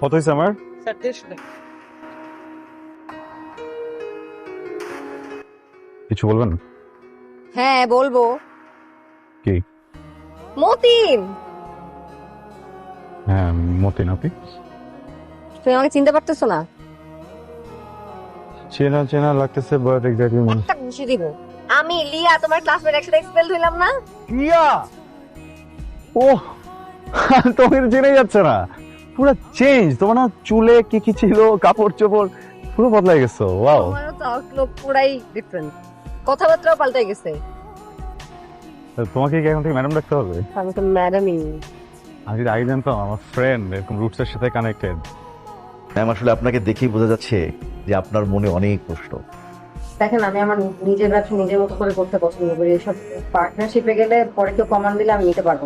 কত হয়েছে আমার? স্যার 150 টাকা। কিছু বলবেন? হ্যাঁ বলবো। কি? মতিন, হ্যাঁ, মতিন। আপনি? তুমি আমাকে চিনতে পারতেছো না? চেনা চেনা লাগতেছে, বাট এক্স্যাক্টলি একটা ঘুষি দিব। আমি লিয়া, তোমার ক্লাসমেট, একসাথে এক্সপেল হইলাম না? প্রিয়া। ওহ, তোমাকে তো চেনাই যাচ্ছে না। পুরো চেঞ্জ তোমার না, চুলে কি কি ছিল, কাপড় চোপড় পুরো বদলাই গেছো। ওয়াও। তোমারও তো আউটলুক পুরাই ডিফারেন্ট, কথাবার্তাও পাল্টে গেছে। তোমাকে কি এখন থেকে ম্যাডাম রাখতে হবে? আমি তো ম্যাডামই। আমি যদি আগে জানতাম আমার ফ্রেন্ড এরকম রুটসের সাথে কানেক্টেড। ম্যাম আসলে আপনাকে দেখেই বোঝা যাচ্ছে যে আপনার মনে অনেক প্রশ্ন। দেখেন, আমি আমার নিজের ব্যবসা নিজের মতো করে করতে পছন্দ করি। এসব পার্টনারশিপে গেলে পরে কেউ কমান দিলে আমি নিতে পারবো না।